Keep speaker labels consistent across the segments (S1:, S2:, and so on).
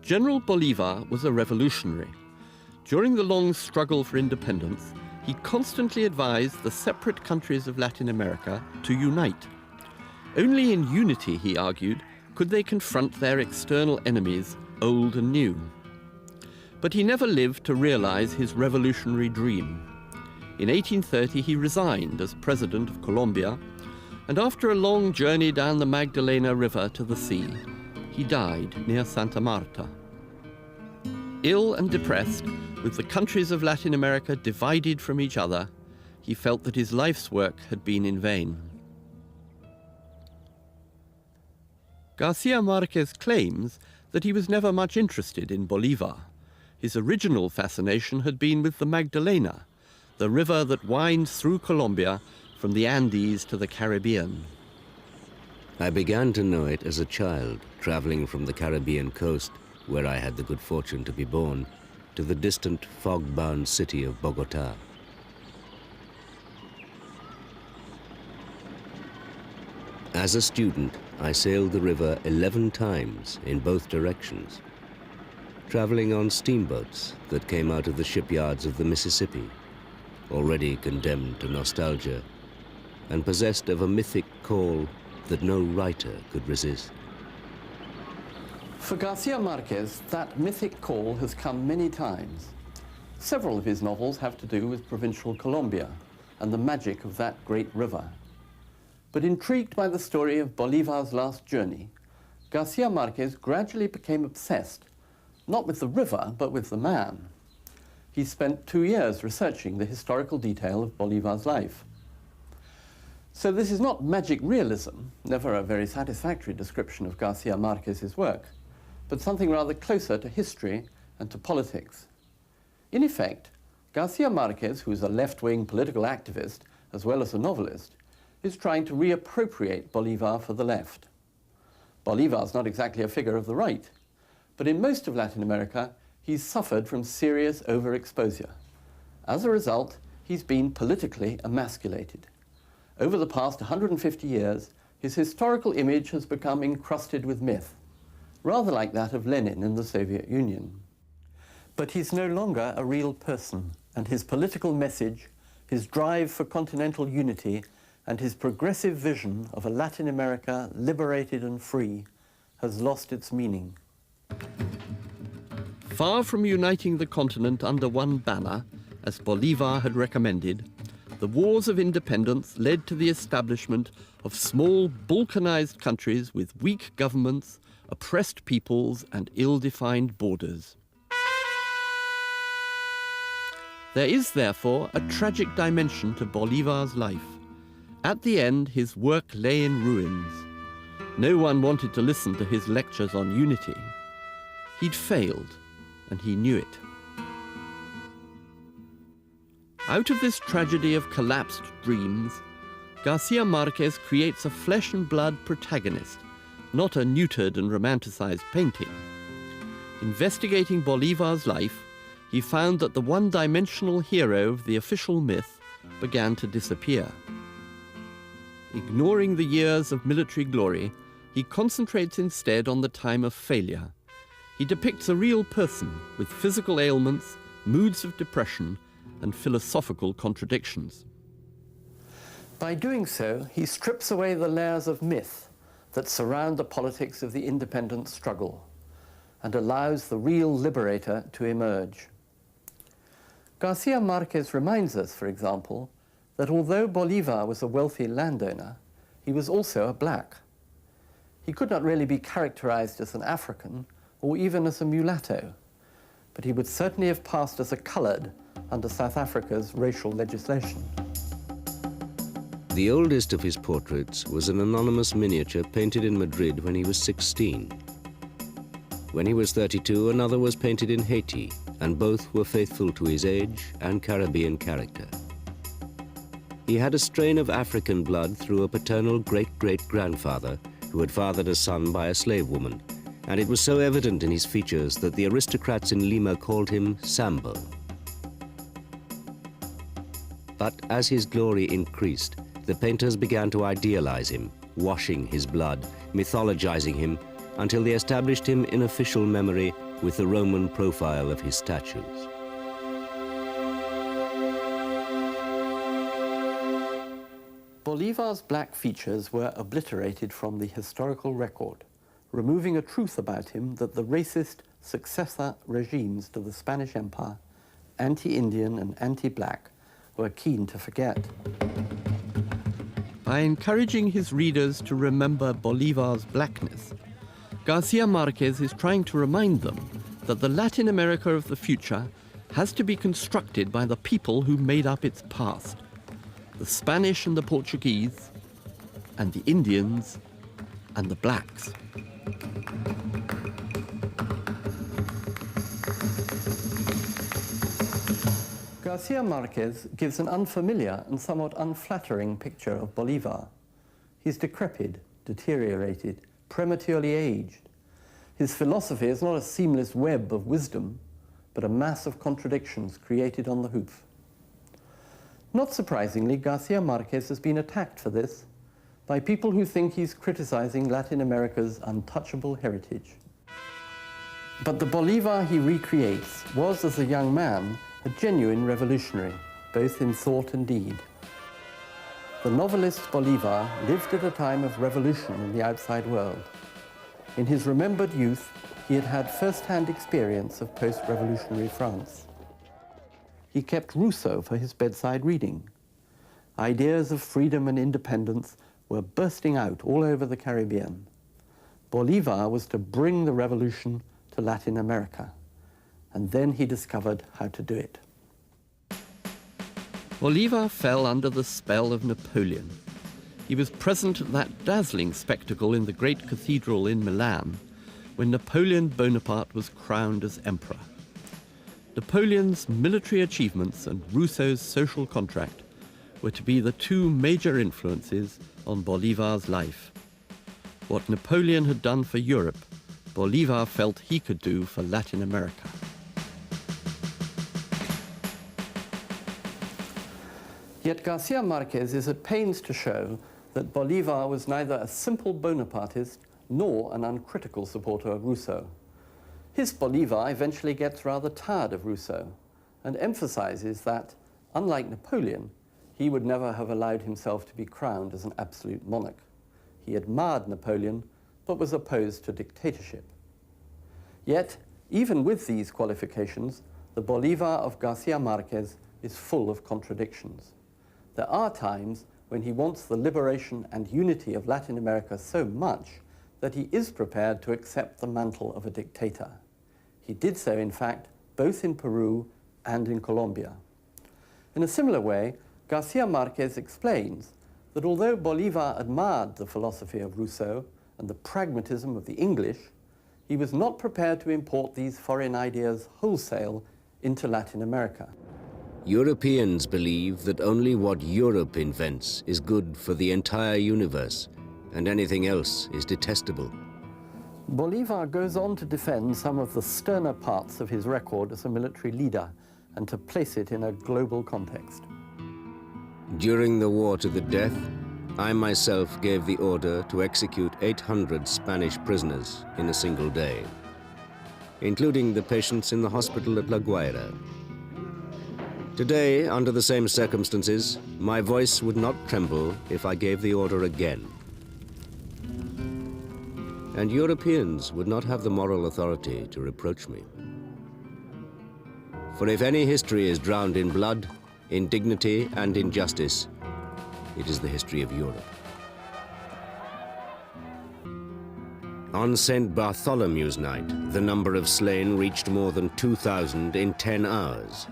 S1: General Bolivar was a revolutionary. During the long struggle for independence, he constantly advised the separate countries of Latin America to unite. Only in unity, he argued, could they confront their external enemies, old and new. But he never lived to realize his revolutionary dream. In 1830, he resigned as president of Colombia, and after a long journey down the Magdalena River to the sea, he died near Santa Marta. Ill and depressed, with the countries of Latin America divided from each other, he felt that his life's work had been in vain. Garcia Marquez claims that he was never much interested in Bolivar. His original fascination had been with the Magdalena, the river that winds through Colombia from the Andes to the Caribbean.
S2: I began to know it as a child, traveling from the Caribbean coast, where I had the good fortune to be born, to the distant fog-bound city of Bogota. As a student, I sailed the river 11 times in both directions, traveling on steamboats that came out of the shipyards of the Mississippi, already condemned to nostalgia, and possessed of a mythic call that no writer could resist.
S1: For Garcia Marquez, that mythic call has come many times. Several of his novels have to do with provincial Colombia and the magic of that great river. But intrigued by the story of Bolivar's last journey, Garcia Marquez gradually became obsessed, not with the river, but with the man. He spent 2 years researching the historical detail of Bolivar's life. So this is not magic realism, never a very satisfactory description of Garcia Marquez's work, but something rather closer to history and to politics. In effect, Garcia Marquez, who is a left-wing political activist as well as a novelist, is trying to reappropriate Bolivar for the left. Bolivar's not exactly a figure of the right, but in most of Latin America, he's suffered from serious overexposure. As a result, he's been politically emasculated. Over the past 150 years, his historical image has become encrusted with myth, rather like that of Lenin in the Soviet Union. But he's no longer a real person, and his political message, his drive for continental unity, and his progressive vision of a Latin America liberated and free has lost its meaning. Far from uniting the continent under one banner, as Bolivar had recommended, the wars of independence led to the establishment of small, balkanized countries with weak governments, oppressed peoples, and ill-defined borders. There is, therefore, a tragic dimension to Bolivar's life. At the end, his work lay in ruins. No one wanted to listen to his lectures on unity. He'd failed, and he knew it. Out of this tragedy of collapsed dreams, Garcia Marquez creates a flesh and blood protagonist, not a neutered and romanticized painting. Investigating Bolivar's life, he found that the one-dimensional hero of the official myth began to disappear. Ignoring the years of military glory, he concentrates instead on the time of failure. He depicts a real person with physical ailments, moods of depression, and philosophical contradictions. By doing so, he strips away the layers of myth that surround the politics of the independence struggle and allows the real liberator to emerge. Garcia Marquez reminds us, for example, that although Bolivar was a wealthy landowner, he was also a black. He could not really be characterized as an African or even as a mulatto, but he would certainly have passed as a colored under South Africa's racial legislation.
S2: The oldest of his portraits was an anonymous miniature painted in Madrid when he was 16. When he was 32, another was painted in Haiti, and both were faithful to his age and Caribbean character. He had a strain of African blood through a paternal great-great-grandfather who had fathered a son by a slave woman, and it was so evident in his features that the aristocrats in Lima called him Sambo. But as his glory increased, the painters began to idealize him, washing his blood, mythologizing him, until they established him in official memory with the Roman profile of his statues.
S1: Bolivar's black features were obliterated from the historical record, removing a truth about him that the racist successor regimes to the Spanish Empire, anti-Indian and anti-black, were keen to forget. By encouraging his readers to remember Bolivar's blackness, Garcia Marquez is trying to remind them that the Latin America of the future has to be constructed by the people who made up its past: the Spanish and the Portuguese, and the Indians, and the blacks. Garcia Marquez gives an unfamiliar and somewhat unflattering picture of Bolivar. He's decrepit, deteriorated, prematurely aged. His philosophy is not a seamless web of wisdom, but a mass of contradictions created on the hoof. Not surprisingly, Garcia Marquez has been attacked for this by people who think he's criticizing Latin America's untouchable heritage. But the Bolivar he recreates was, as a young man, a genuine revolutionary, both in thought and deed. The novelist Bolivar lived at a time of revolution in the outside world. In his remembered youth, he had had first-hand experience of post-revolutionary France. He kept Rousseau for his bedside reading. Ideas of freedom and independence were bursting out all over the Caribbean. Bolivar was to bring the revolution to Latin America, and then he discovered how to do it. Bolivar fell under the spell of Napoleon. He was present at that dazzling spectacle in the great cathedral in Milan when Napoleon Bonaparte was crowned as emperor. Napoleon's military achievements and Rousseau's social contract were to be the two major influences on Bolivar's life. What Napoleon had done for Europe, Bolivar felt he could do for Latin America. Yet Garcia Marquez is at pains to show that Bolivar was neither a simple Bonapartist nor an uncritical supporter of Rousseau. His Bolivar eventually gets rather tired of Rousseau and emphasizes that, unlike Napoleon, he would never have allowed himself to be crowned as an absolute monarch. He admired Napoleon, but was opposed to dictatorship. Yet, even with these qualifications, the Bolivar of Garcia Marquez is full of contradictions. There are times when he wants the liberation and unity of Latin America so much that he is prepared to accept the mantle of a dictator. He did so, in fact, both in Peru and in Colombia. In a similar way, Garcia Marquez explains that although Bolivar admired the philosophy of Rousseau and the pragmatism of the English, he was not prepared to import these foreign ideas wholesale into Latin America.
S2: Europeans believe that only what Europe invents is good for the entire universe, and anything else is detestable.
S1: Bolivar goes on to defend some of the sterner parts of his record as a military leader and to place it in a global context.
S2: During the war to the death, I myself gave the order to execute 800 Spanish prisoners in a single day, including the patients in the hospital at La Guaira. Today, under the same circumstances, my voice would not tremble if I gave the order again. And Europeans would not have the moral authority to reproach me. For if any history is drowned in blood, indignity, and injustice, it is the history of Europe. On St. Bartholomew's night, the number of slain reached more than 2,000 in 10 hours.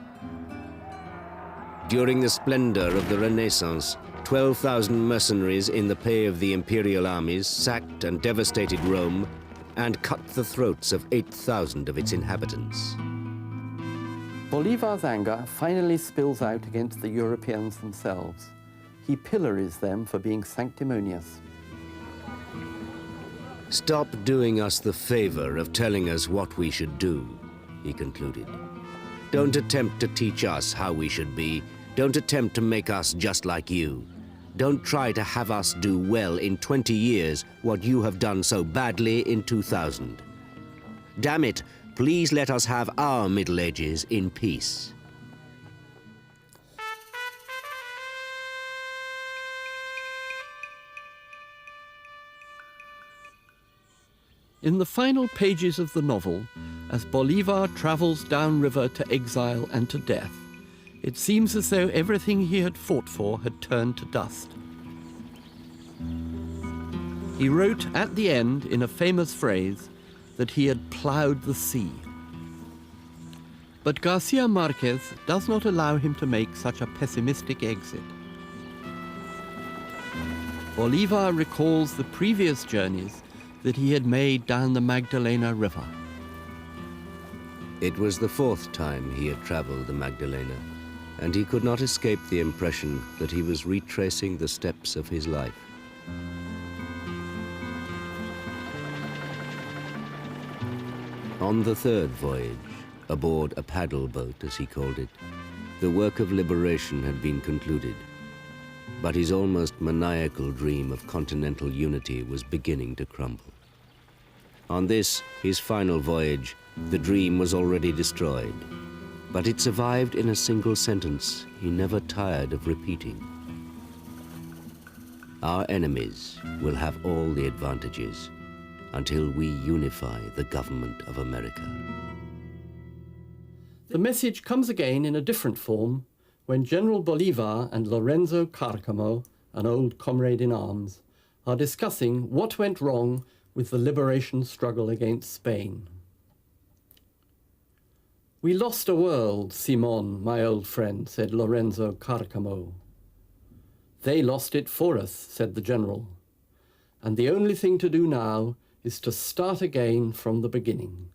S2: During the splendor of the Renaissance, 12,000 mercenaries in the pay of the imperial armies sacked and devastated Rome and cut the throats of 8,000 of its inhabitants.
S1: Bolivar's anger finally spills out against the Europeans themselves. He pillories them for being sanctimonious.
S2: Stop doing us the favor of telling us what we should do, he concluded. Don't attempt to teach us how we should be. Don't attempt to make us just like you. Don't try to have us do well in 20 years what you have done so badly in 2000. Damn it, Please let us have our Middle Ages in peace.
S1: In the final pages of the novel, as Bolivar travels downriver to exile and to death, it seems as though everything he had fought for had turned to dust. He wrote at the end, in a famous phrase, that he had plowed the sea. But Garcia Marquez does not allow him to make such a pessimistic exit. Bolivar recalls the previous journeys that he had made down the Magdalena River.
S2: It was the 4th time he had traveled the Magdalena, and he could not escape the impression that he was retracing the steps of his life. On the 3rd voyage, aboard a paddle boat, as he called it, the work of liberation had been concluded, but his almost maniacal dream of continental unity was beginning to crumble. On this, his final voyage, the dream was already destroyed, but it survived in a single sentence he never tired of repeating. Our enemies will have all the advantages until we unify the government of America.
S1: The message comes again in a different form when General Bolivar and Lorenzo Carcamo, an old comrade in arms, are discussing what went wrong with the liberation struggle against Spain. "We lost a world, Simon, my old friend," said Lorenzo Carcamo. "They lost it for us," said the general. "And the only thing to do now is to start again from the beginning."